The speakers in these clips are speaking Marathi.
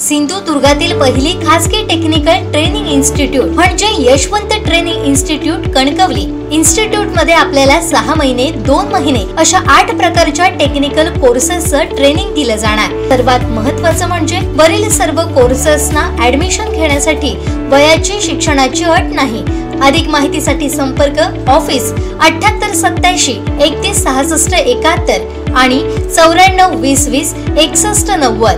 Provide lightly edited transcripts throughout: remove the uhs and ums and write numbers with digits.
सिंधुदुर्गातील पहिली खासगी टेक्निकल ट्रेनिंग इन्स्टिट्यूट म्हणजे Yashwant training institute Kankavli. Institute मध्ये आपल्याला 6 महिने 2 महिने अशा 8 प्रकारच्या टेक्निकल कोर्सेसचं ट्रेनिंग दिलं जाणार। सर्वात महत्त्वाचं म्हणजे वरील सर्व कोर्सेसना ऍडमिशन घेण्यासाठी वयाची शिक्षणाची अट नाही। अधिक माहितीसाठी संपर्क ऑफिस 78 87 31 66 71 आणि 94 20 20 61 90।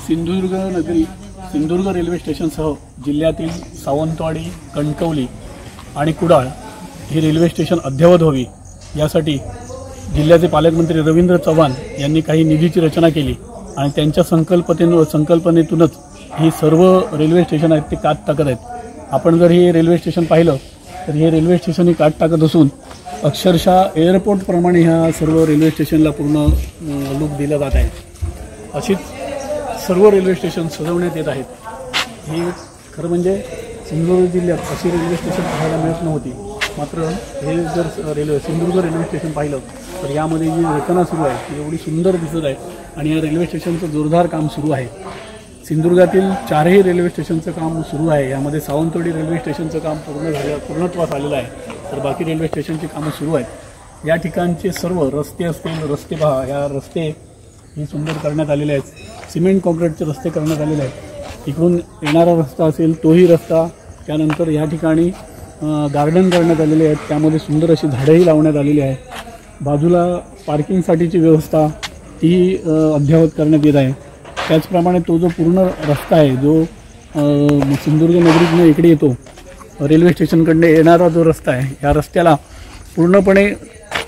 सिंधुदुर्ग रेल्वे स्टेशनसह जिल्ह्यातील सावंतवाडी, कणकवली आणि कुडाळ ही रेल्वे स्टेशन अद्ययावत व्हावी यासाठी जिल्ह्याचे पालकमंत्री रवींद्र चव्हाण यांनी काही निधीची रचना केली आणि त्यांच्या संकल्पनेतूनच ही सर्व रेल्वे स्टेशन आहेत ते काट टाकत आहेत। आपण जर हे रेल्वे स्टेशन पाहिलं तर हे रेल्वे स्टेशन ही काट टाकत असून अक्षरशः एअरपोर्ट प्रमाणे ह्या सर्व रेल्वे स्टेशनला पूर्ण लुक दिला जात आहे। अशीच सर्व रेल्वे स्टेशन सजवण्यात येत आहेत। ही खरं म्हणजे सिंधुदुर्ग जिल्ह्यात अशी रेल्वे स्टेशन पाहायला मिळत नव्हती। मात्र हे जर सिंधुदुर्ग रेल्वे स्टेशन पाहिलं तर यामध्ये जी रचना सुरू आहे ती एवढी सुंदर दिसत आहे आणि या रेल्वे स्टेशनचं जोरदार काम सुरू आहे। सिंधुदुर्गातील 4ही रेल्वे स्टेशनचं काम सुरू आहे। यामध्ये सावंतवाडी रेल्वे स्टेशनचं काम पूर्णत्वास आलेलं आहे, तर बाकी रेल्वे स्टेशनची कामं सुरू आहेत। या ठिकाणचे सर्व रस्ते असतील, रस्ते पहा, या रस्ते ही सुंदर करण्यात आलेले आहेत। सिमेंट कॉन्क्रीटचे रस्ते करण्यात आलेले आहेत। इकडून येणारा रस्ता असेल तोही रस्ता, त्यानंतर या ठिकाणी गार्डन करण्यात आलेले आहेत, त्यामध्ये सुंदर अशी झाडेही लावण्यात आलेली आहे। बाजूला पार्किंगसाठीची व्यवस्था ती अद्ययावत करण्यात येत आहे। त्याचप्रमाणे तो जो पूर्ण रस्ता आहे जो सिंधुदुर्ग नगरीतून इकडे येतो, रेल्वे स्टेशनकडे येणारा जो रस्ता आहे, या रस्त्याला पूर्णपणे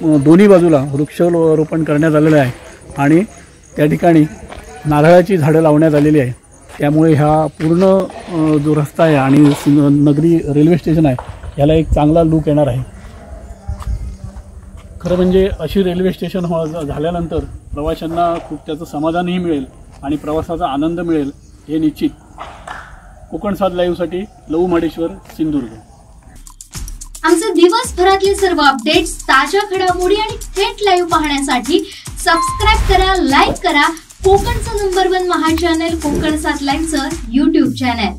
दोन्ही बाजूला वृक्षारोपण करण्यात आलेलं आहे आणि त्या ठिकाणी नारळाची झाडं लावण्यात आलेली आहे। त्यामुळे ह्या पूर्ण जो रस्ता आहे आणि नगरी रेल्वे स्टेशन आहे याला एक चांगला लूक येणार आहे। खरं म्हणजे अशी रेल्वे स्टेशन झाल्यानंतर प्रवाशांना खूप त्याचं समाधानही मिळेल आणि प्रवासाचा आनंद मिळेल हे निश्चित। कोकण 7 लाईव्हसाठी लहू माडेश्वर, सिंधुदुर्ग। आमचे दिवसभरातले सर्व अपडेट्स, ताज्या घडामोडी आणि थेट लाईव्ह पाहण्यासाठी सबस्क्राइब करा, लाईक करा कोकणचं नंबर 1 महा चॅनल कोकण 7 लाईव्हचं YouTube चॅनल।